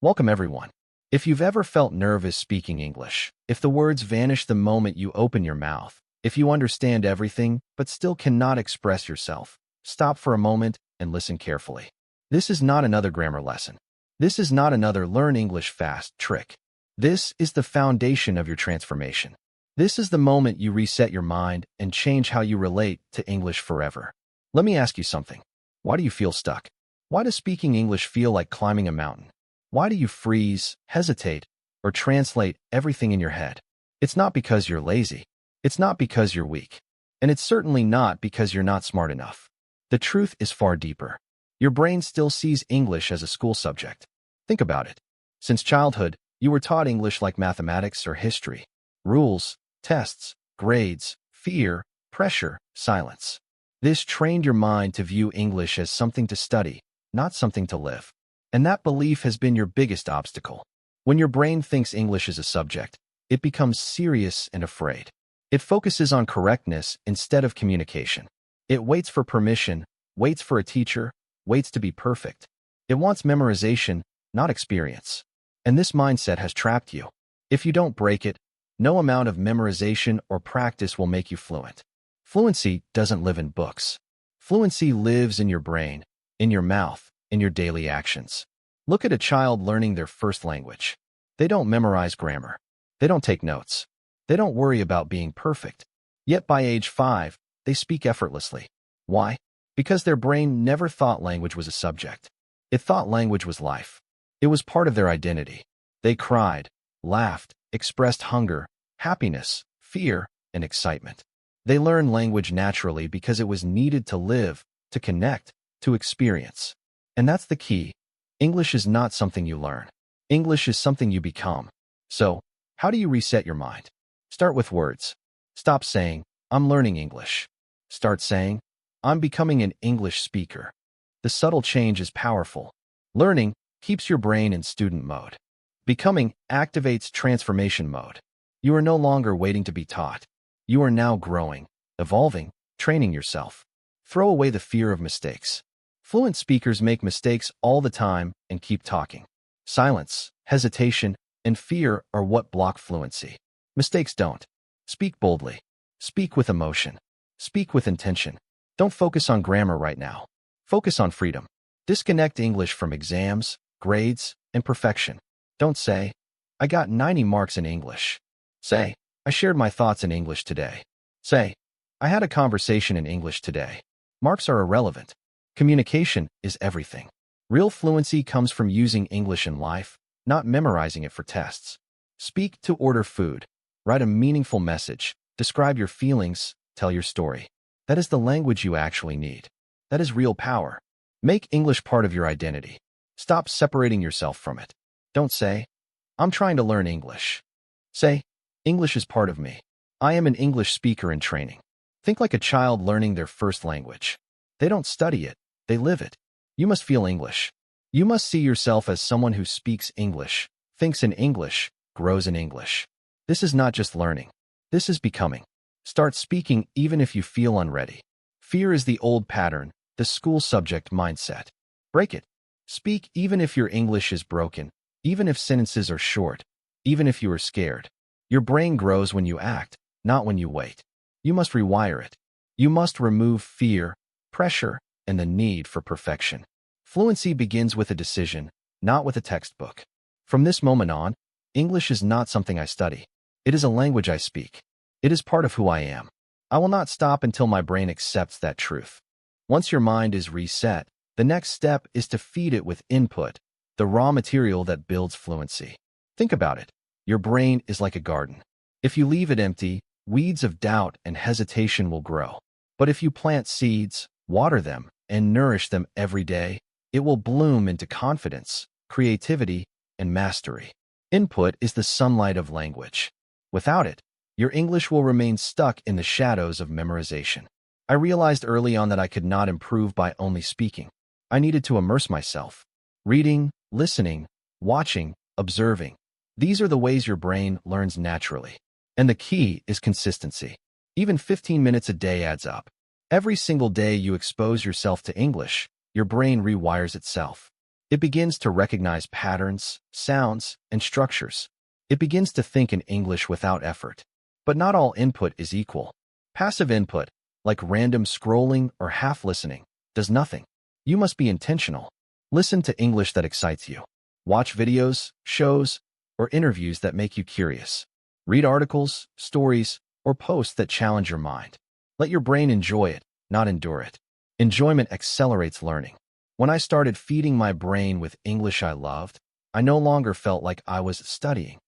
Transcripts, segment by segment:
Welcome everyone. If you've ever felt nervous speaking English, if the words vanish the moment you open your mouth, if you understand everything but still cannot express yourself, stop for a moment and listen carefully. This is not another grammar lesson. This is not another learn English fast trick. This is the foundation of your transformation. This is the moment you reset your mind and change how you relate to English forever. Let me ask you something. Why do you feel stuck? Why does speaking English feel like climbing a mountain? Why do you freeze, hesitate, or translate everything in your head? It's not because you're lazy. It's not because you're weak. And it's certainly not because you're not smart enough. The truth is far deeper. Your brain still sees English as a school subject. Think about it. Since childhood, you were taught English like mathematics or history. Rules, tests, grades, fear, pressure, silence. This trained your mind to view English as something to study, not something to live. And that belief has been your biggest obstacle. When your brain thinks English is a subject, it becomes serious and afraid. It focuses on correctness instead of communication. It waits for permission, waits for a teacher, waits to be perfect. It wants memorization, not experience. And this mindset has trapped you. If you don't break it, no amount of memorization or practice will make you fluent. Fluency doesn't live in books. Fluency lives in your brain, in your mouth, in your daily actions. Look at a child learning their first language. They don't memorize grammar. They don't take notes. They don't worry about being perfect. Yet by age 5, they speak effortlessly. Why? Because their brain never thought language was a subject. It thought language was life. It was part of their identity. They cried, laughed, expressed hunger, happiness, fear, and excitement. They learned language naturally because it was needed to live, to connect, to experience. And that's the key. English is not something you learn. English is something you become. So, how do you reset your mind? Start with words. Stop saying, I'm learning English. Start saying, I'm becoming an English speaker. The subtle change is powerful. Learning keeps your brain in student mode. Becoming activates transformation mode. You are no longer waiting to be taught. You are now growing, evolving, training yourself. Throw away the fear of mistakes. Fluent speakers make mistakes all the time and keep talking. Silence, hesitation, and fear are what block fluency. Mistakes don't. Speak boldly. Speak with emotion. Speak with intention. Don't focus on grammar right now. Focus on freedom. Disconnect English from exams, grades, and perfection. Don't say, I got 90 marks in English. Say, I shared my thoughts in English today. Say, I had a conversation in English today. Marks are irrelevant. Communication is everything. Real fluency comes from using English in life, not memorizing it for tests. Speak to order food. Write a meaningful message. Describe your feelings. Tell your story. That is the language you actually need. That is real power. Make English part of your identity. Stop separating yourself from it. Don't say, I'm trying to learn English. Say, English is part of me. I am an English speaker in training. Think like a child learning their first language. They don't study it. They live it. You must feel English. You must see yourself as someone who speaks English, thinks in English, grows in English. This is not just learning. This is becoming. Start speaking even if you feel unready. Fear is the old pattern, the school subject mindset. Break it. Speak even if your English is broken, even if sentences are short, even if you are scared. Your brain grows when you act, not when you wait. You must rewire it. You must remove fear, pressure, and the need for perfection. Fluency begins with a decision, not with a textbook. From this moment on, English is not something I study. It is a language I speak. It is part of who I am. I will not stop until my brain accepts that truth. Once your mind is reset, the next step is to feed it with input, the raw material that builds fluency. Think about it. Your brain is like a garden. If you leave it empty, weeds of doubt and hesitation will grow. But if you plant seeds, water them, and nourish them every day, it will bloom into confidence, creativity, and mastery. Input is the sunlight of language. Without it, your English will remain stuck in the shadows of memorization. I realized early on that I could not improve by only speaking. I needed to immerse myself. Reading, listening, watching, observing. These are the ways your brain learns naturally. And the key is consistency. Even 15 minutes a day adds up. Every single day you expose yourself to English, your brain rewires itself. It begins to recognize patterns, sounds, and structures. It begins to think in English without effort. But not all input is equal. Passive input, like random scrolling or half-listening, does nothing. You must be intentional. Listen to English that excites you. Watch videos, shows, or interviews that make you curious. Read articles, stories, or posts that challenge your mind. Let your brain enjoy it, not endure it. Enjoyment accelerates learning. When I started feeding my brain with English I loved, I no longer felt like I was studying.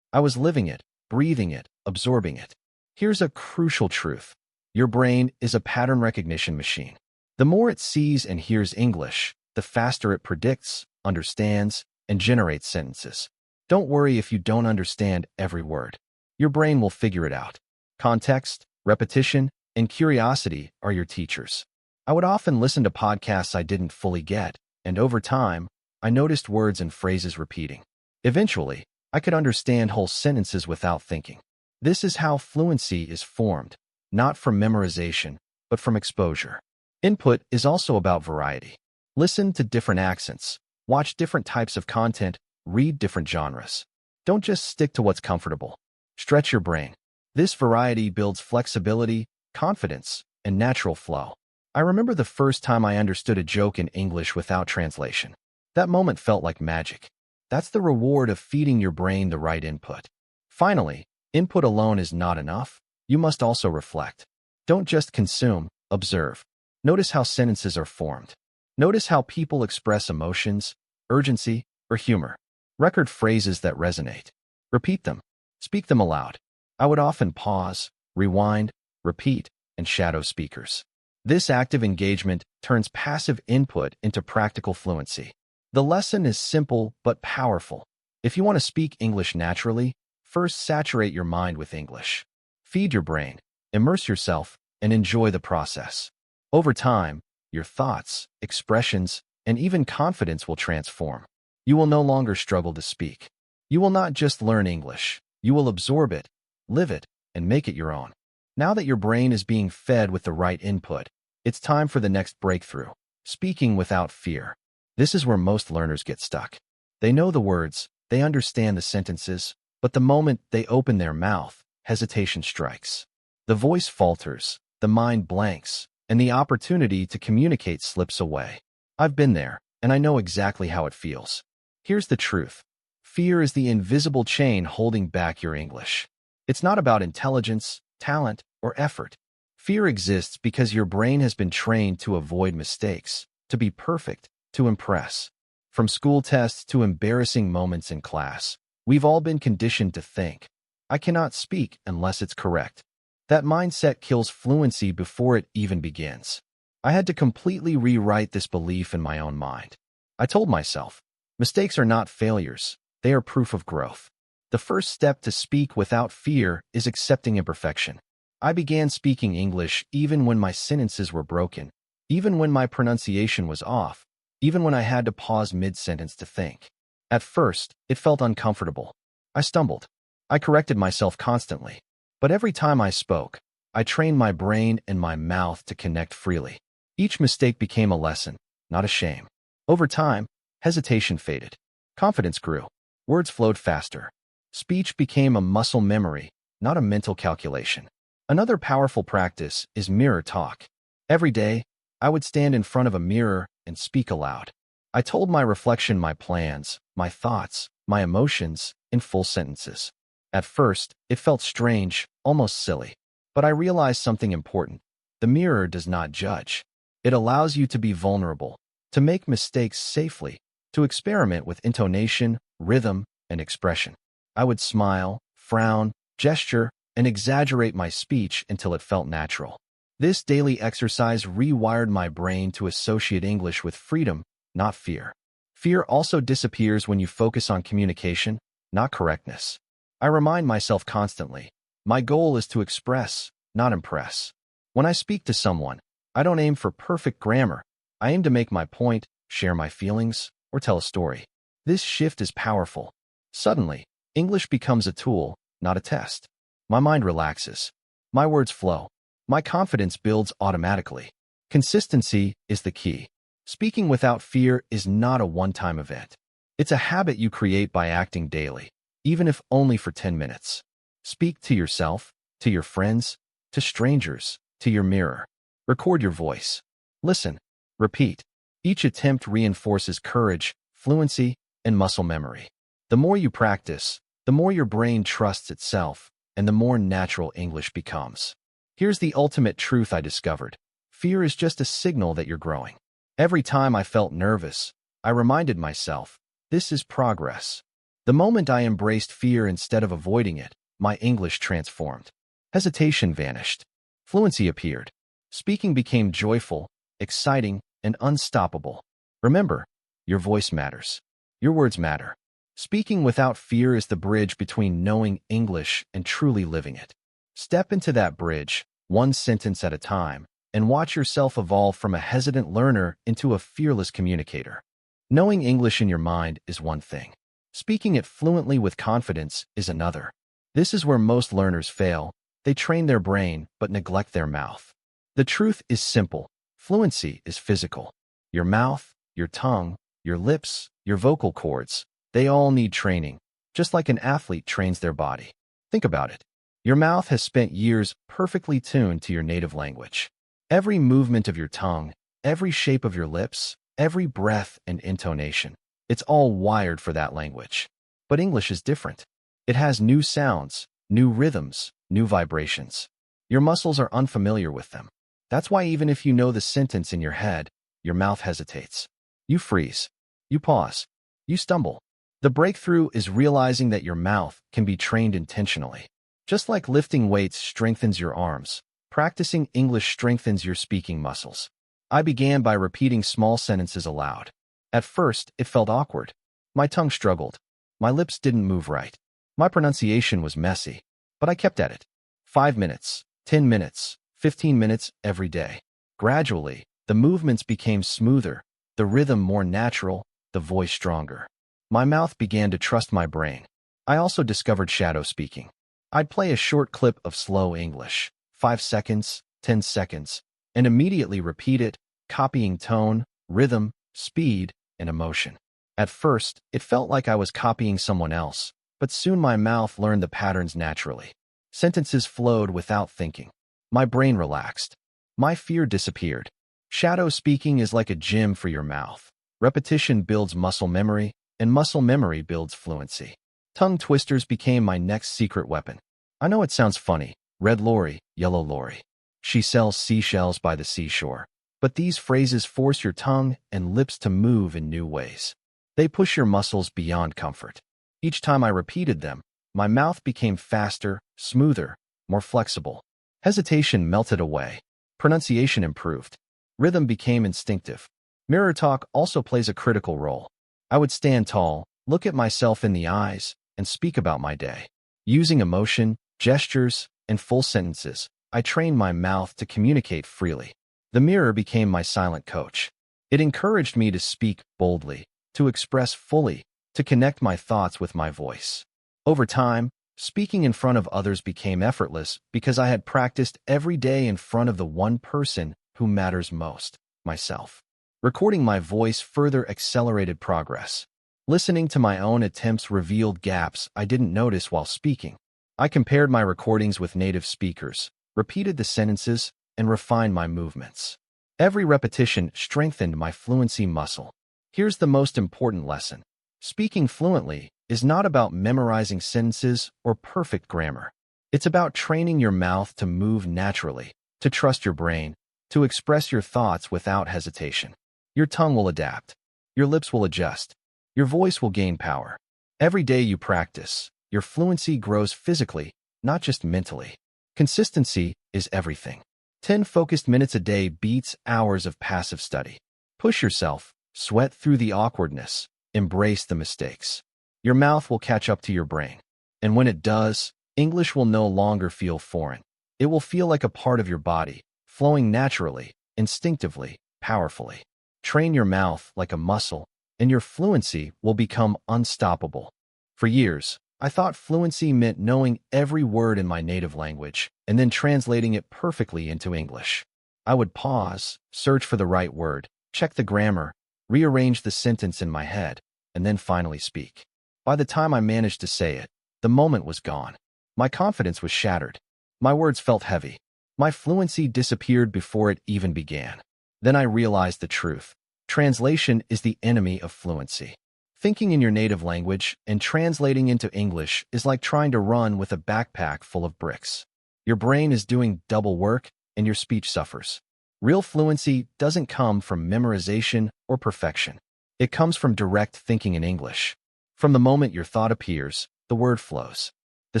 I was living it, breathing it, absorbing it. Here's a crucial truth. Your brain is a pattern recognition machine. The more it sees and hears English, the faster it predicts, understands, and generates sentences. Don't worry if you don't understand every word. Your brain will figure it out. Context, repetition, and curiosity are your teachers. I would often listen to podcasts I didn't fully get, and over time, I noticed words and phrases repeating. Eventually, I could understand whole sentences without thinking. This is how fluency is formed, not from memorization, but from exposure. Input is also about variety. Listen to different accents, watch different types of content, read different genres. Don't just stick to what's comfortable. Stretch your brain. This variety builds flexibility, confidence, and natural flow. I remember the first time I understood a joke in English without translation. That moment felt like magic. That's the reward of feeding your brain the right input. Finally, input alone is not enough. You must also reflect. Don't just consume, observe. Notice how sentences are formed. Notice how people express emotions, urgency, or humor. Record phrases that resonate. Repeat them. Speak them aloud. I would often pause, rewind, repeat, and shadow speakers. This active engagement turns passive input into practical fluency. The lesson is simple but powerful. If you want to speak English naturally, first saturate your mind with English. Feed your brain, immerse yourself, and enjoy the process. Over time, your thoughts, expressions, and even confidence will transform. You will no longer struggle to speak. You will not just learn English. You will absorb it, live it, and make it your own. Now that your brain is being fed with the right input, it's time for the next breakthrough. Speaking without fear. This is where most learners get stuck. They know the words, they understand the sentences, but the moment they open their mouth, hesitation strikes. The voice falters, the mind blanks, and the opportunity to communicate slips away. I've been there, and I know exactly how it feels. Here's the truth. Fear is the invisible chain holding back your English. It's not about intelligence, talent, or effort. Fear exists because your brain has been trained to avoid mistakes, to be perfect, to impress. From school tests to embarrassing moments in class, we've all been conditioned to think, I cannot speak unless it's correct. That mindset kills fluency before it even begins. I had to completely rewrite this belief in my own mind. I told myself, mistakes are not failures, they are proof of growth. The first step to speak without fear is accepting imperfection. I began speaking English even when my sentences were broken, even when my pronunciation was off, even when I had to pause mid-sentence to think. At first, it felt uncomfortable. I stumbled. I corrected myself constantly. But every time I spoke, I trained my brain and my mouth to connect freely. Each mistake became a lesson, not a shame. Over time, hesitation faded. Confidence grew. Words flowed faster. Speech became a muscle memory, not a mental calculation. Another powerful practice is mirror talk. Every day, I would stand in front of a mirror and speak aloud. I told my reflection my plans, my thoughts, my emotions in full sentences. At first, it felt strange, almost silly. But I realized something important. The mirror does not judge. It allows you to be vulnerable, to make mistakes safely, to experiment with intonation, rhythm, and expression. I would smile, frown, gesture, and exaggerate my speech until it felt natural. This daily exercise rewired my brain to associate English with freedom, not fear. Fear also disappears when you focus on communication, not correctness. I remind myself constantly, my goal is to express, not impress. When I speak to someone, I don't aim for perfect grammar. I aim to make my point, share my feelings, or tell a story. This shift is powerful. Suddenly, English becomes a tool, not a test. My mind relaxes. My words flow. My confidence builds automatically. Consistency is the key. Speaking without fear is not a one-time event. It's a habit you create by acting daily, even if only for 10 minutes. Speak to yourself, to your friends, to strangers, to your mirror. Record your voice. Listen. Repeat. Each attempt reinforces courage, fluency, and muscle memory. The more you practice, the more your brain trusts itself, and the more natural English becomes. Here's the ultimate truth I discovered. Fear is just a signal that you're growing. Every time I felt nervous, I reminded myself, this is progress. The moment I embraced fear instead of avoiding it, my English transformed. Hesitation vanished. Fluency appeared. Speaking became joyful, exciting, and unstoppable. Remember, your voice matters. Your words matter. Speaking without fear is the bridge between knowing English and truly living it. Step into that bridge, one sentence at a time, and watch yourself evolve from a hesitant learner into a fearless communicator. Knowing English in your mind is one thing. Speaking it fluently with confidence is another. This is where most learners fail. They train their brain but neglect their mouth. The truth is simple. Fluency is physical. Your mouth, your tongue, your lips, your vocal cords, they all need training, just like an athlete trains their body. Think about it. Your mouth has spent years perfectly tuned to your native language. Every movement of your tongue, every shape of your lips, every breath and intonation, it's all wired for that language. But English is different. It has new sounds, new rhythms, new vibrations. Your muscles are unfamiliar with them. That's why even if you know the sentence in your head, your mouth hesitates. You freeze. You pause. You stumble. The breakthrough is realizing that your mouth can be trained intentionally. Just like lifting weights strengthens your arms, practicing English strengthens your speaking muscles. I began by repeating small sentences aloud. At first, it felt awkward. My tongue struggled. My lips didn't move right. My pronunciation was messy, but I kept at it. 5 minutes, 10 minutes, 15 minutes every day. Gradually, the movements became smoother, the rhythm more natural, the voice stronger. My mouth began to trust my brain. I also discovered shadow speaking. I'd play a short clip of slow English, 5 seconds, 10 seconds, and immediately repeat it, copying tone, rhythm, speed, and emotion. At first, it felt like I was copying someone else, but soon my mouth learned the patterns naturally. Sentences flowed without thinking. My brain relaxed. My fear disappeared. Shadow speaking is like a gym for your mouth. Repetition builds muscle memory, and muscle memory builds fluency. Tongue twisters became my next secret weapon. I know it sounds funny. Red lorry, yellow lorry. She sells seashells by the seashore. But these phrases force your tongue and lips to move in new ways. They push your muscles beyond comfort. Each time I repeated them, my mouth became faster, smoother, more flexible. Hesitation melted away. Pronunciation improved. Rhythm became instinctive. Mirror talk also plays a critical role. I would stand tall, look at myself in the eyes, and speak about my day. Using emotion, gestures, and full sentences, I trained my mouth to communicate freely. The mirror became my silent coach. It encouraged me to speak boldly, to express fully, to connect my thoughts with my voice. Over time, speaking in front of others became effortless because I had practiced every day in front of the one person who matters most, myself. Recording my voice further accelerated progress. Listening to my own attempts revealed gaps I didn't notice while speaking. I compared my recordings with native speakers, repeated the sentences, and refined my movements. Every repetition strengthened my fluency muscle. Here's the most important lesson. Speaking fluently is not about memorizing sentences or perfect grammar. It's about training your mouth to move naturally, to trust your brain, to express your thoughts without hesitation. Your tongue will adapt. Your lips will adjust. Your voice will gain power. Every day you practice, your fluency grows physically, not just mentally. Consistency is everything. 10 focused minutes a day beats hours of passive study. Push yourself, sweat through the awkwardness, embrace the mistakes. Your mouth will catch up to your brain. And when it does, English will no longer feel foreign. It will feel like a part of your body, flowing naturally, instinctively, powerfully. Train your mouth like a muscle, and your fluency will become unstoppable. For years, I thought fluency meant knowing every word in my native language and then translating it perfectly into English. I would pause, search for the right word, check the grammar, rearrange the sentence in my head, and then finally speak. By the time I managed to say it, the moment was gone. My confidence was shattered. My words felt heavy. My fluency disappeared before it even began. Then I realized the truth. Translation is the enemy of fluency. Thinking in your native language and translating into English is like trying to run with a backpack full of bricks. Your brain is doing double work, and your speech suffers. Real fluency doesn't come from memorization or perfection. It comes from direct thinking in English. From the moment your thought appears, the word flows. The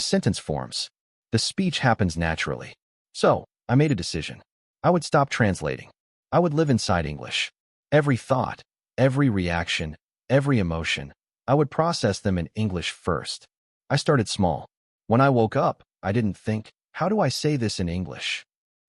sentence forms. The speech happens naturally. So, I made a decision. I would stop translating. I would live inside English. Every thought, every reaction, every emotion, I would process them in English first. I started small. When I woke up, I didn't think, how do I say this in English?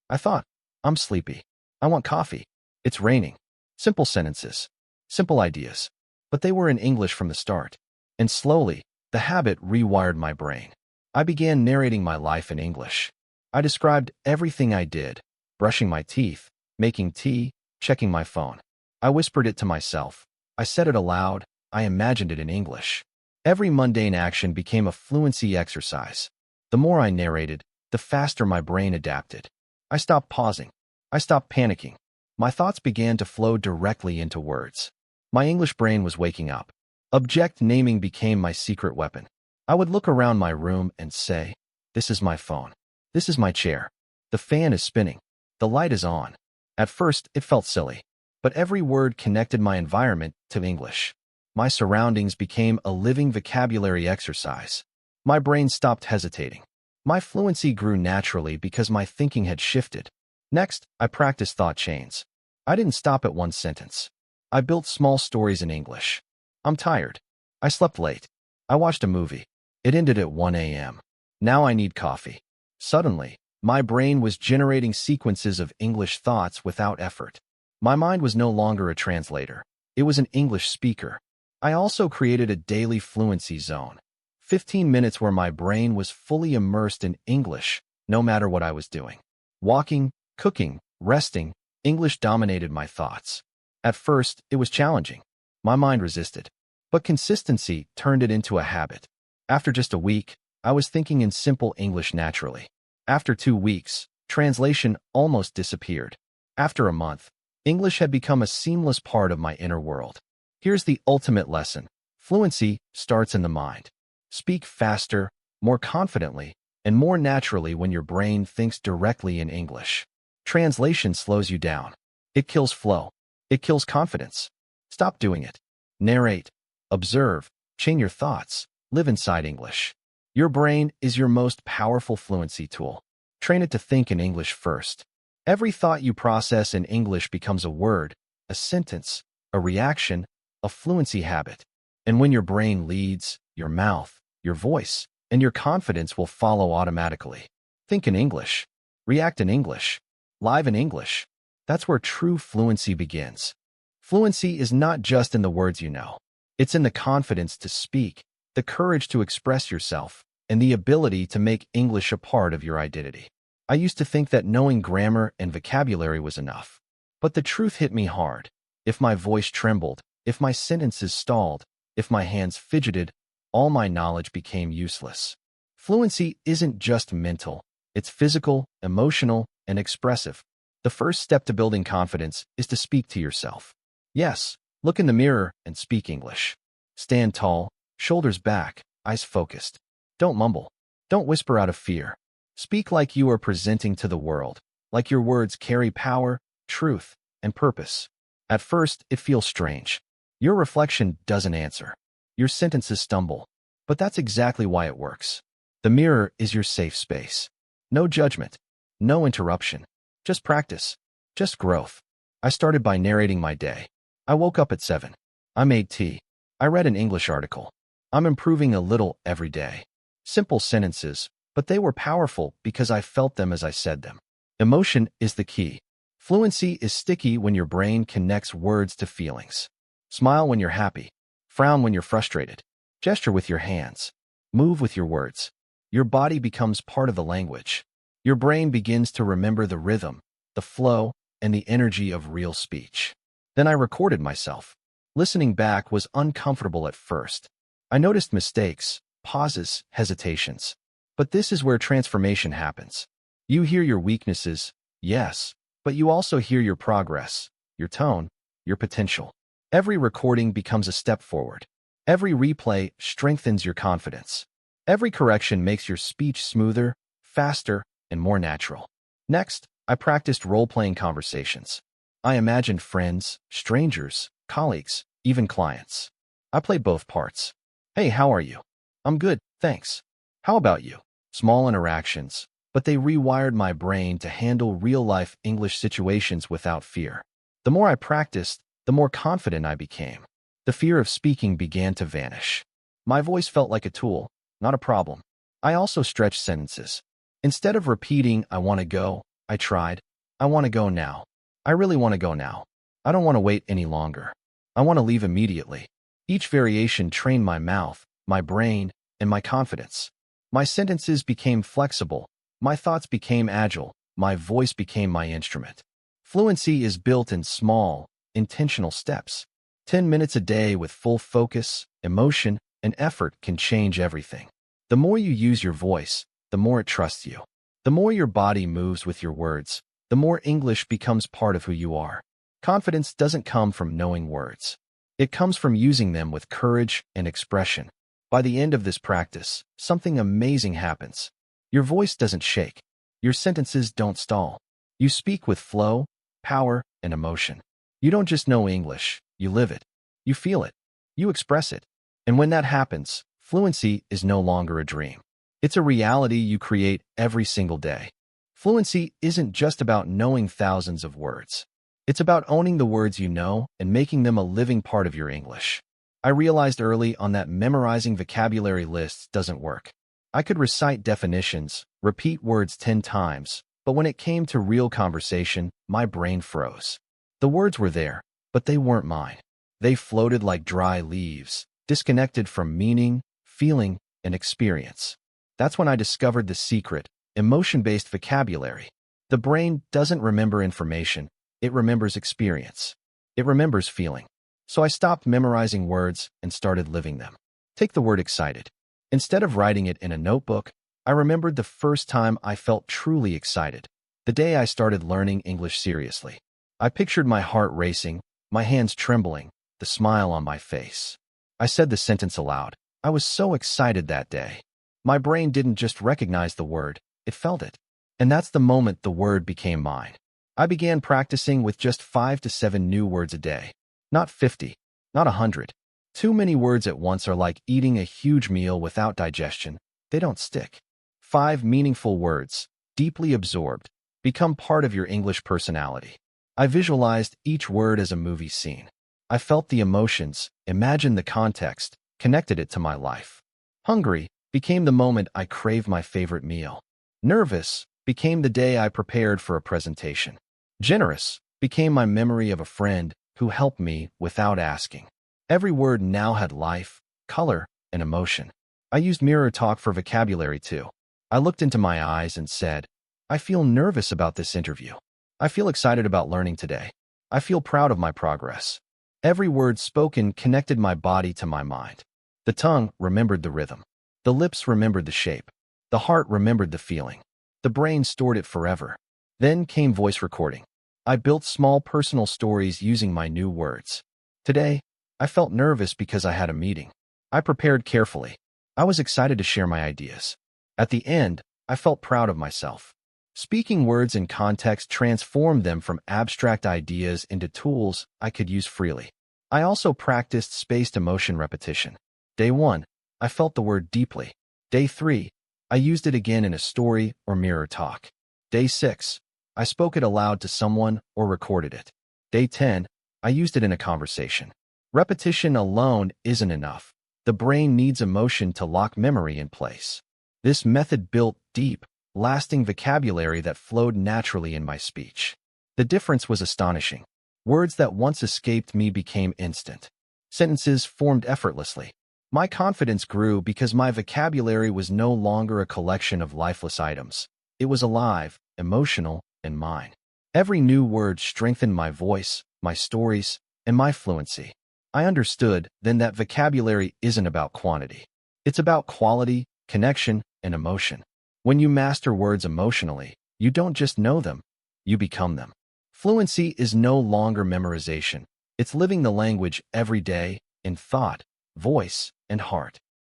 I thought, I'm sleepy. I want coffee. It's raining. Simple sentences. Simple ideas. But they were in English from the start. And slowly, the habit rewired my brain. I began narrating my life in English. I described everything I did, brushing my teeth, making tea, checking my phone. I whispered it to myself. I said it aloud. I imagined it in English. Every mundane action became a fluency exercise. The more I narrated, the faster my brain adapted. I stopped pausing. I stopped panicking. My thoughts began to flow directly into words. My English brain was waking up. Object naming became my secret weapon. I would look around my room and say, this is my phone. This is my chair. The fan is spinning. The light is on. At first, it felt silly, but every word connected my environment to English. My surroundings became a living vocabulary exercise. My brain stopped hesitating. My fluency grew naturally because my thinking had shifted. Next, I practiced thought chains. I didn't stop at one sentence. I built small stories in English. I'm tired. I slept late. I watched a movie. It ended at 1 a.m. Now I need coffee. Suddenly, my brain was generating sequences of English thoughts without effort. My mind was no longer a translator. It was an English speaker. I also created a daily fluency zone. 15 minutes where my brain was fully immersed in English, no matter what I was doing. Walking, cooking, resting, English dominated my thoughts. At first, it was challenging. My mind resisted. But consistency turned it into a habit. After just a week, I was thinking in simple English naturally. After 2 weeks, translation almost disappeared. After a month, English had become a seamless part of my inner world. Here's the ultimate lesson. Fluency starts in the mind. Speak faster, more confidently, and more naturally when your brain thinks directly in English. Translation slows you down. It kills flow. It kills confidence. Stop doing it. Narrate, observe, chain your thoughts, live inside English. Your brain is your most powerful fluency tool. Train it to think in English first. Every thought you process in English becomes a word, a sentence, a reaction, a fluency habit. And when your brain leads, your mouth, your voice, and your confidence will follow automatically. Think in English. React in English. Live in English. That's where true fluency begins. Fluency is not just in the words you know. It's in the confidence to speak, the courage to express yourself, and the ability to make English a part of your identity. I used to think that knowing grammar and vocabulary was enough. But the truth hit me hard. If my voice trembled, if my sentences stalled, if my hands fidgeted, all my knowledge became useless. Fluency isn't just mental. It's physical, emotional, and expressive. The first step to building confidence is to speak to yourself. Yes, look in the mirror and speak English. Stand tall, shoulders back, eyes focused. Don't mumble. Don't whisper out of fear. Speak like you are presenting to the world, like your words carry power, truth, and purpose. At first, it feels strange. Your reflection doesn't answer. Your sentences stumble. But that's exactly why it works. The mirror is your safe space. No judgment. No interruption. Just practice. Just growth. I started by narrating my day. I woke up at 7. I made tea. I read an English article. I'm improving a little every day. Simple sentences, but they were powerful because I felt them as I said them. Emotion is the key. Fluency is sticky when your brain connects words to feelings. Smile when you're happy. Frown when you're frustrated. Gesture with your hands. Move with your words. Your body becomes part of the language. Your brain begins to remember the rhythm, the flow, and the energy of real speech. Then I recorded myself. Listening back was uncomfortable at first. I noticed mistakes, pauses, hesitations. But this is where transformation happens. You hear your weaknesses, yes, but you also hear your progress, your tone, your potential. Every recording becomes a step forward. Every replay strengthens your confidence. Every correction makes your speech smoother, faster, and more natural. Next, I practiced role-playing conversations. I imagined friends, strangers, colleagues, even clients. I played both parts. Hey, how are you? I'm good, thanks. How about you? Small interactions, but they rewired my brain to handle real-life English situations without fear. The more I practiced, the more confident I became. The fear of speaking began to vanish. My voice felt like a tool, not a problem. I also stretched sentences. Instead of repeating, I want to go, I tried, I want to go now. I really want to go now. I don't want to wait any longer. I want to leave immediately. Each variation trained my mouth, my brain, and my confidence. My sentences became flexible. My thoughts became agile. My voice became my instrument. Fluency is built in small, intentional steps. 10 minutes a day with full focus, emotion, and effort can change everything. The more you use your voice, the more it trusts you. The more your body moves with your words, the more English becomes part of who you are. Confidence doesn't come from knowing words. It comes from using them with courage and expression. By the end of this practice, something amazing happens. Your voice doesn't shake. Your sentences don't stall. You speak with flow, power, and emotion. You don't just know English, you live it. You feel it. You express it. And when that happens, fluency is no longer a dream. It's a reality you create every single day. Fluency isn't just about knowing thousands of words. It's about owning the words you know and making them a living part of your English. I realized early on that memorizing vocabulary lists doesn't work. I could recite definitions, repeat words 10 times, but when it came to real conversation, my brain froze. The words were there, but they weren't mine. They floated like dry leaves, disconnected from meaning, feeling, and experience. That's when I discovered the secret, emotion-based vocabulary. The brain doesn't remember information, it remembers experience. It remembers feeling. So I stopped memorizing words and started living them. Take the word excited. Instead of writing it in a notebook, I remembered the first time I felt truly excited. The day I started learning English seriously. I pictured my heart racing, my hands trembling, the smile on my face. I said the sentence aloud. I was so excited that day. My brain didn't just recognize the word, it felt it. And that's the moment the word became mine. I began practicing with just 5 to 7 new words a day. Not 50, not 100. Too many words at once are like eating a huge meal without digestion. They don't stick. 5 meaningful words, deeply absorbed, become part of your English personality. I visualized each word as a movie scene. I felt the emotions, imagined the context, connected it to my life. Hungry became the moment I craved my favorite meal. Nervous became the day I prepared for a presentation. Generous became my memory of a friend who helped me without asking. Every word now had life, color, and emotion. I used mirror talk for vocabulary too. I looked into my eyes and said, I feel nervous about this interview. I feel excited about learning today. I feel proud of my progress. Every word spoken connected my body to my mind. The tongue remembered the rhythm. The lips remembered the shape. The heart remembered the feeling. The brain stored it forever. Then came voice recording. I built small personal stories using my new words. Today, I felt nervous because I had a meeting. I prepared carefully. I was excited to share my ideas. At the end, I felt proud of myself. Speaking words in context transformed them from abstract ideas into tools I could use freely. I also practiced spaced emotion repetition. Day 1, I felt the word deeply. Day 3, I used it again in a story or mirror talk. Day 6, I spoke it aloud to someone or recorded it. Day 10, I used it in a conversation. Repetition alone isn't enough. The brain needs emotion to lock memory in place. This method built deep, lasting vocabulary that flowed naturally in my speech. The difference was astonishing. Words that once escaped me became instant. Sentences formed effortlessly. My confidence grew because my vocabulary was no longer a collection of lifeless items. It was alive, emotional, and mine. Every new word strengthened my voice, my stories, and my fluency. I understood then that vocabulary isn't about quantity. It's about quality, connection, and emotion. When you master words emotionally, you don't just know them, you become them. Fluency is no longer memorization. It's living the language every day in thought, voice, and heart.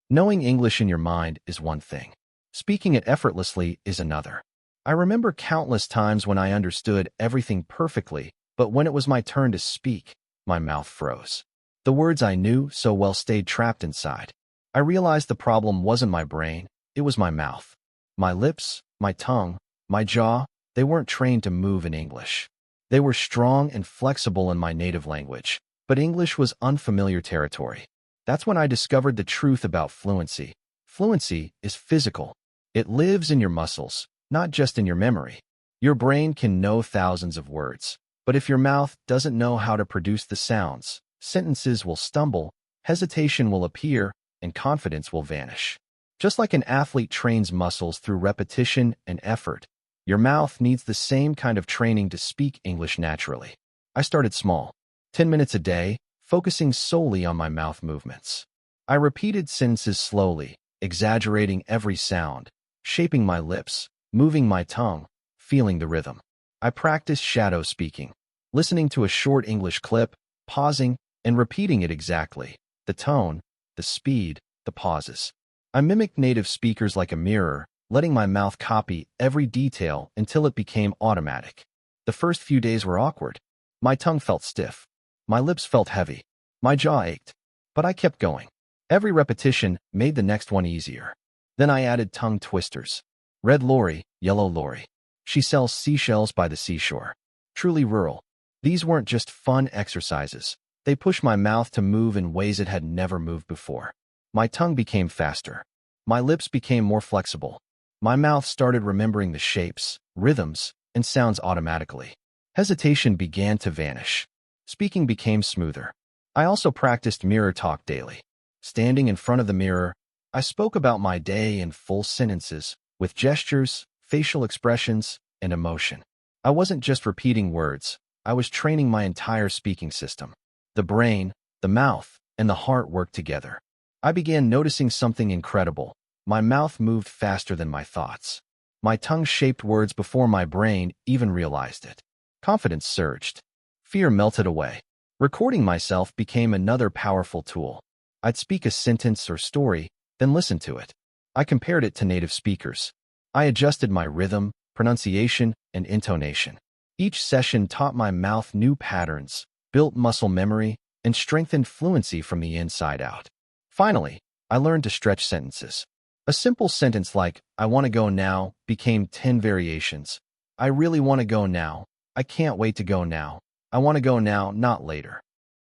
Knowing English in your mind is one thing. Speaking it effortlessly is another. I remember countless times when I understood everything perfectly, but when it was my turn to speak, my mouth froze. The words I knew so well stayed trapped inside. I realized the problem wasn't my brain, it was my mouth. My lips, my tongue, my jaw, they weren't trained to move in English. They were strong and flexible in my native language, but English was unfamiliar territory. That's when I discovered the truth about fluency. Fluency is physical. It lives in your muscles, not just in your memory. Your brain can know thousands of words, but if your mouth doesn't know how to produce the sounds, sentences will stumble, hesitation will appear, and confidence will vanish. Just like an athlete trains muscles through repetition and effort, your mouth needs the same kind of training to speak English naturally. I started small, 10 minutes a day, focusing solely on my mouth movements. I repeated sentences slowly, exaggerating every sound, shaping my lips, moving my tongue, feeling the rhythm. I practiced shadow speaking, listening to a short English clip, pausing, and repeating it exactly. The tone, the speed, the pauses. I mimicked native speakers like a mirror, letting my mouth copy every detail until it became automatic. The first few days were awkward. My tongue felt stiff. My lips felt heavy. My jaw ached. But I kept going. Every repetition made the next one easier. Then I added tongue twisters. Red lorry, yellow lorry. She sells seashells by the seashore. Truly rural. These weren't just fun exercises. They pushed my mouth to move in ways it had never moved before. My tongue became faster. My lips became more flexible. My mouth started remembering the shapes, rhythms, and sounds automatically. Hesitation began to vanish. Speaking became smoother. I also practiced mirror talk daily. Standing in front of the mirror, I spoke about my day in full sentences, with gestures, facial expressions, and emotion. I wasn't just repeating words, I was training my entire speaking system. The brain, the mouth, and the heart worked together. I began noticing something incredible. My mouth moved faster than my thoughts. My tongue shaped words before my brain even realized it. Confidence surged. Fear melted away. Recording myself became another powerful tool. I'd speak a sentence or story, then listen to it. I compared it to native speakers. I adjusted my rhythm, pronunciation, and intonation. Each session taught my mouth new patterns, built muscle memory, and strengthened fluency from the inside out. Finally, I learned to stretch sentences. A simple sentence like, I want to go now, became 10 variations. I really want to go now. I can't wait to go now. I want to go now, not later.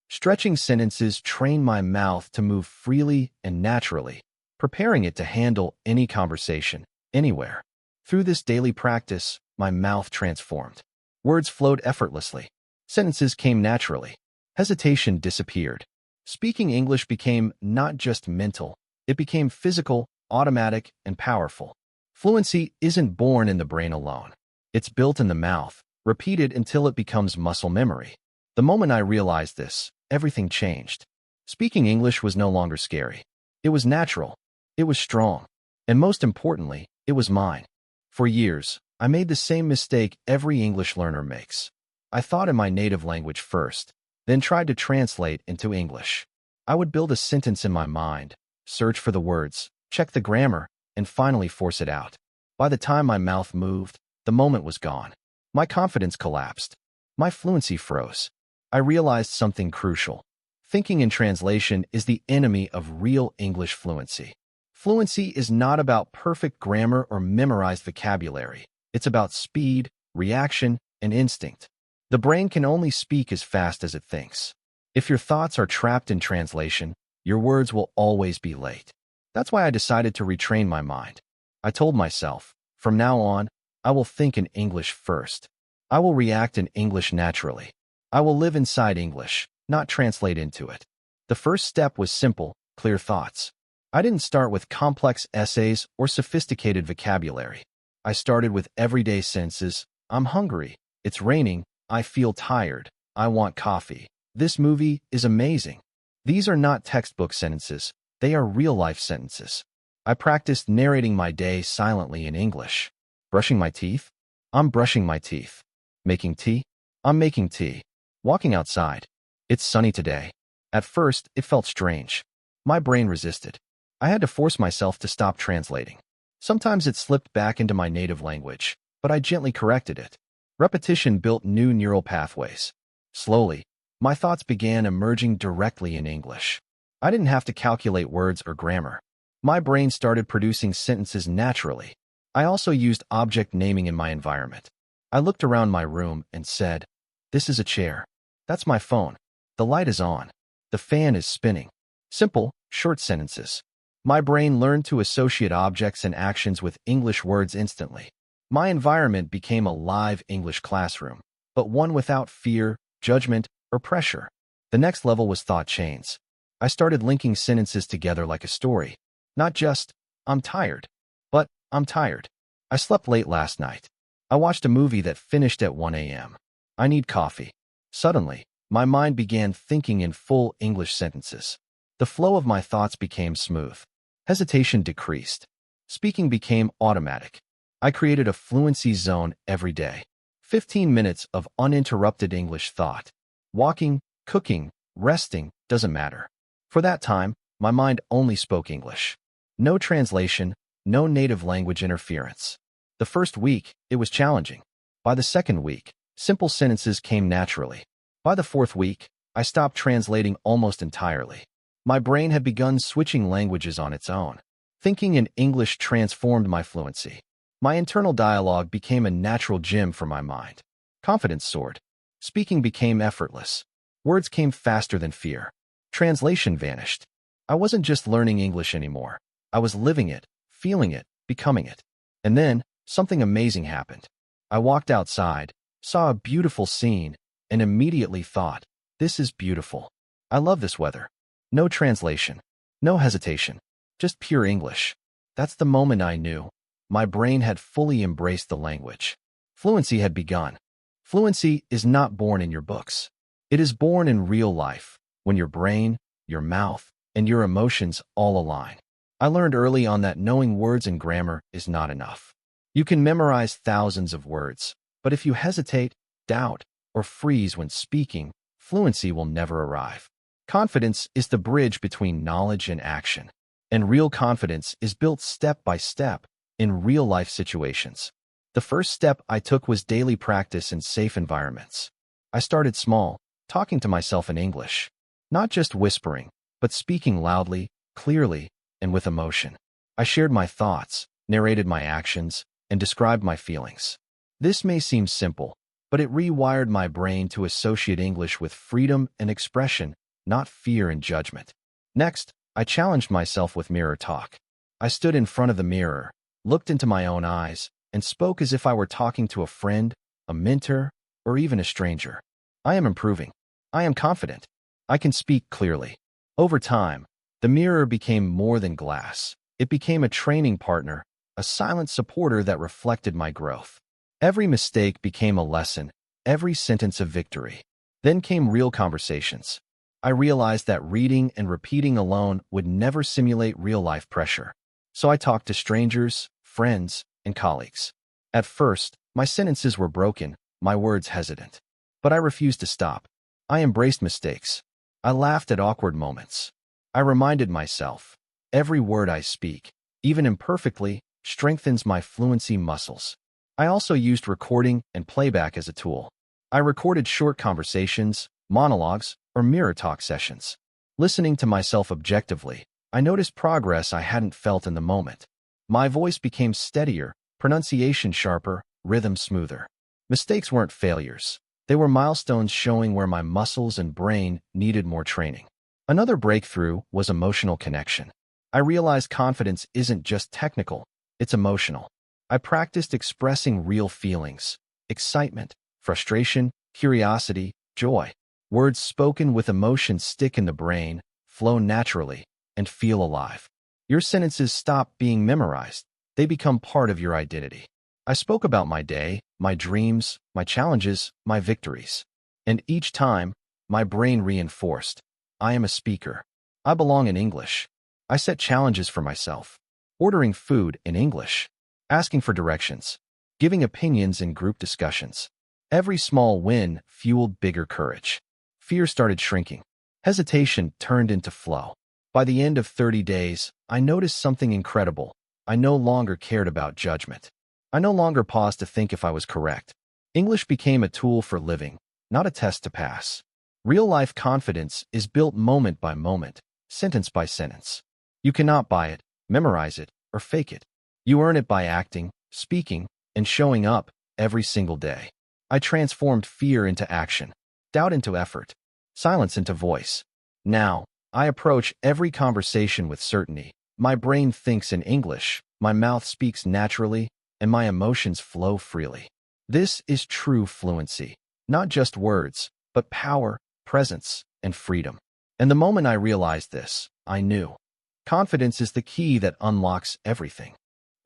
Stretching sentences train my mouth to move freely and naturally, preparing it to handle any conversation, anywhere. Through this daily practice, my mouth transformed. Words flowed effortlessly. Sentences came naturally. Hesitation disappeared. Speaking English became not just mental, it became physical, automatic, and powerful. Fluency isn't born in the brain alone. It's built in the mouth, repeated until it becomes muscle memory. The moment I realized this, everything changed. Speaking English was no longer scary. It was natural. It was strong. And most importantly, it was mine. For years, I made the same mistake every English learner makes. I thought in my native language first, then tried to translate into English. I would build a sentence in my mind, search for the words, check the grammar, and finally force it out. By the time my mouth moved, the moment was gone. My confidence collapsed. My fluency froze. I realized something crucial. Thinking in translation is the enemy of real English fluency. Fluency is not about perfect grammar or memorized vocabulary. It's about speed, reaction, and instinct. The brain can only speak as fast as it thinks. If your thoughts are trapped in translation, your words will always be late. That's why I decided to retrain my mind. I told myself, from now on, I will think in English first. I will react in English naturally. I will live inside English, not translate into it. The first step was simple, clear thoughts. I didn't start with complex essays or sophisticated vocabulary. I started with everyday sentences. I'm hungry. It's raining. I feel tired. I want coffee. This movie is amazing. These are not textbook sentences. They are real-life sentences. I practiced narrating my day silently in English. Brushing my teeth? I'm brushing my teeth. Making tea? I'm making tea. Walking outside? It's sunny today. At first, it felt strange. My brain resisted. I had to force myself to stop translating. Sometimes it slipped back into my native language, but I gently corrected it. Repetition built new neural pathways. Slowly, my thoughts began emerging directly in English. I didn't have to calculate words or grammar. My brain started producing sentences naturally. I also used object naming in my environment. I looked around my room and said, "This is a chair. That's my phone. The light is on. The fan is spinning." Simple, short sentences. My brain learned to associate objects and actions with English words instantly. My environment became a live English classroom, but one without fear, judgment, or pressure. The next level was thought chains. I started linking sentences together like a story. Not just, "I'm tired," but "I'm tired. I slept late last night. I watched a movie that finished at 1 a.m. I need coffee." Suddenly, my mind began thinking in full English sentences. The flow of my thoughts became smooth. Hesitation decreased. Speaking became automatic. I created a fluency zone every day. 15 minutes of uninterrupted English thought. Walking, cooking, resting, doesn't matter. For that time, my mind only spoke English. No translation, no native language interference. The first week, it was challenging. By the second week, simple sentences came naturally. By the fourth week, I stopped translating almost entirely. My brain had begun switching languages on its own. Thinking in English transformed my fluency. My internal dialogue became a natural gym for my mind. Confidence soared. Speaking became effortless. Words came faster than fear. Translation vanished. I wasn't just learning English anymore. I was living it, feeling it, becoming it. And then, something amazing happened. I walked outside, saw a beautiful scene, and immediately thought, "This is beautiful. I love this weather." No translation. No hesitation. Just pure English. That's the moment I knew. My brain had fully embraced the language. Fluency had begun. Fluency is not born in your books. It is born in real life, when your brain, your mouth, and your emotions all align. I learned early on that knowing words and grammar is not enough. You can memorize thousands of words, but if you hesitate, doubt, or freeze when speaking, fluency will never arrive. Confidence is the bridge between knowledge and action, and real confidence is built step by step in real-life situations. The first step I took was daily practice in safe environments. I started small, talking to myself in English, not just whispering, but speaking loudly, clearly, and with emotion. I shared my thoughts, narrated my actions, and described my feelings. This may seem simple, but it rewired my brain to associate English with freedom and expression, not fear and judgment. Next, I challenged myself with mirror talk. I stood in front of the mirror, looked into my own eyes, and spoke as if I were talking to a friend, a mentor, or even a stranger. I am improving. I am confident. I can speak clearly. Over time, the mirror became more than glass. It became a training partner, a silent supporter that reflected my growth. Every mistake became a lesson, every sentence a victory. Then came real conversations. I realized that reading and repeating alone would never simulate real-life pressure. So I talked to strangers, friends, and colleagues. At first, my sentences were broken, my words hesitant. But I refused to stop. I embraced mistakes. I laughed at awkward moments. I reminded myself, every word I speak, even imperfectly, strengthens my fluency muscles. I also used recording and playback as a tool. I recorded short conversations, monologues, or mirror talk sessions. Listening to myself objectively, I noticed progress I hadn't felt in the moment. My voice became steadier, pronunciation sharper, rhythm smoother. Mistakes weren't failures. They were milestones showing where my muscles and brain needed more training. Another breakthrough was emotional connection. I realized confidence isn't just technical, it's emotional. I practiced expressing real feelings, excitement, frustration, curiosity, joy. Words spoken with emotion stick in the brain, flow naturally, and feel alive. Your sentences stop being memorized. They become part of your identity. I spoke about my day, my dreams, my challenges, my victories. And each time, my brain reinforced, I am a speaker. I belong in English. I set challenges for myself. Ordering food in English. Asking for directions. Giving opinions in group discussions. Every small win fueled bigger courage. Fear started shrinking. Hesitation turned into flow. By the end of 30 days, I noticed something incredible. I no longer cared about judgment. I no longer paused to think if I was correct. English became a tool for living, not a test to pass. Real-life confidence is built moment by moment, sentence by sentence. You cannot buy it, memorize it, or fake it. You earn it by acting, speaking, and showing up every single day. I transformed fear into action, doubt into effort, silence into voice. Now, I approach every conversation with certainty. My brain thinks in English, my mouth speaks naturally, and my emotions flow freely. This is true fluency, not just words, but power, presence, and freedom. And the moment I realized this, I knew. Confidence is the key that unlocks everything.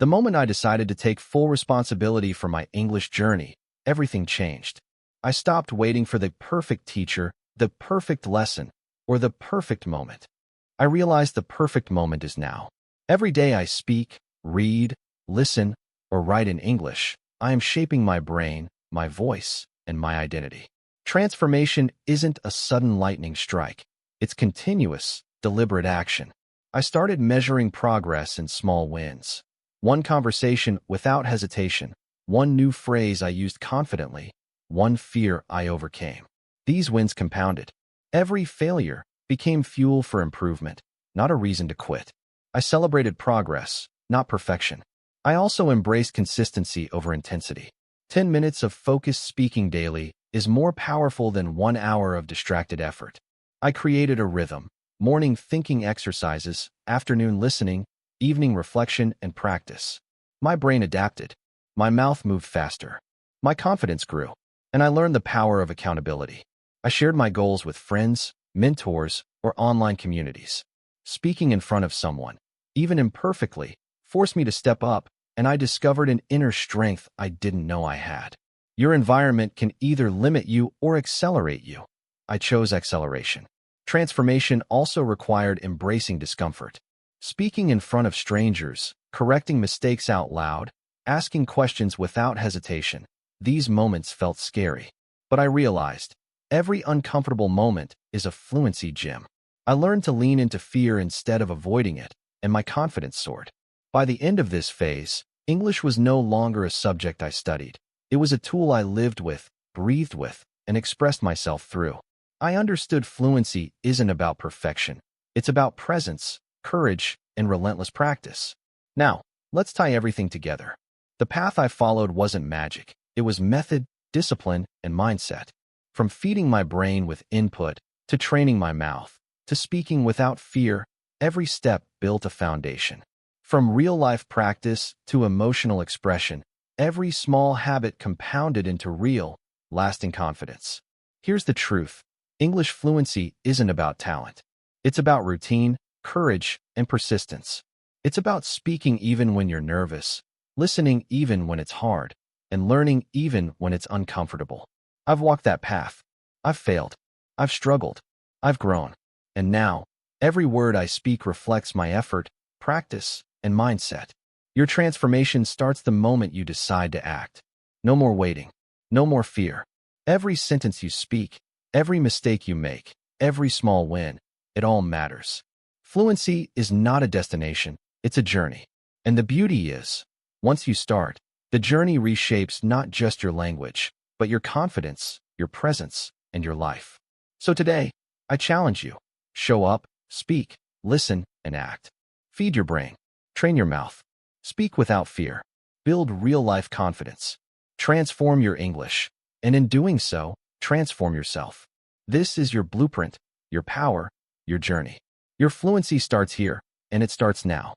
The moment I decided to take full responsibility for my English journey, everything changed. I stopped waiting for the perfect teacher, the perfect lesson, or the perfect moment. I realized the perfect moment is now. Every day I speak, read, listen, or write in English, I am shaping my brain, my voice, and my identity. Transformation isn't a sudden lightning strike. It's continuous, deliberate action. I started measuring progress in small wins. One conversation without hesitation, one new phrase I used confidently, one fear I overcame. These wins compounded. Every failure became fuel for improvement, not a reason to quit. I celebrated progress, not perfection. I also embraced consistency over intensity. 10 minutes of focused speaking daily is more powerful than 1 hour of distracted effort. I created a rhythm: morning thinking exercises, afternoon listening, evening reflection and practice. My brain adapted. My mouth moved faster. My confidence grew. And I learned the power of accountability. I shared my goals with friends, mentors, or online communities. Speaking in front of someone, even imperfectly, forced me to step up, and I discovered an inner strength I didn't know I had. Your environment can either limit you or accelerate you. I chose acceleration. Transformation also required embracing discomfort. Speaking in front of strangers, correcting mistakes out loud, asking questions without hesitation. These moments felt scary. But I realized, every uncomfortable moment is a fluency gym. I learned to lean into fear instead of avoiding it, and my confidence soared. By the end of this phase, English was no longer a subject I studied. It was a tool I lived with, breathed with, and expressed myself through. I understood fluency isn't about perfection. It's about presence, courage, and relentless practice. Now, let's tie everything together. The path I followed wasn't magic. It was method, discipline, and mindset. From feeding my brain with input, to training my mouth, to speaking without fear, every step built a foundation. From real-life practice to emotional expression, every small habit compounded into real, lasting confidence. Here's the truth. English fluency isn't about talent. It's about routine, courage, and persistence. It's about speaking even when you're nervous, listening even when it's hard, and learning even when it's uncomfortable. I've walked that path. I've failed. I've struggled. I've grown. And now, every word I speak reflects my effort, practice, and mindset. Your transformation starts the moment you decide to act. No more waiting. No more fear. Every sentence you speak, every mistake you make, every small win, it all matters. Fluency is not a destination, it's a journey. And the beauty is, once you start, the journey reshapes not just your language, but your confidence, your presence, and your life. So today, I challenge you. Show up, speak, listen, and act. Feed your brain. Train your mouth. Speak without fear. Build real-life confidence. Transform your English. And in doing so, transform yourself. This is your blueprint, your power, your journey. Your fluency starts here, and it starts now.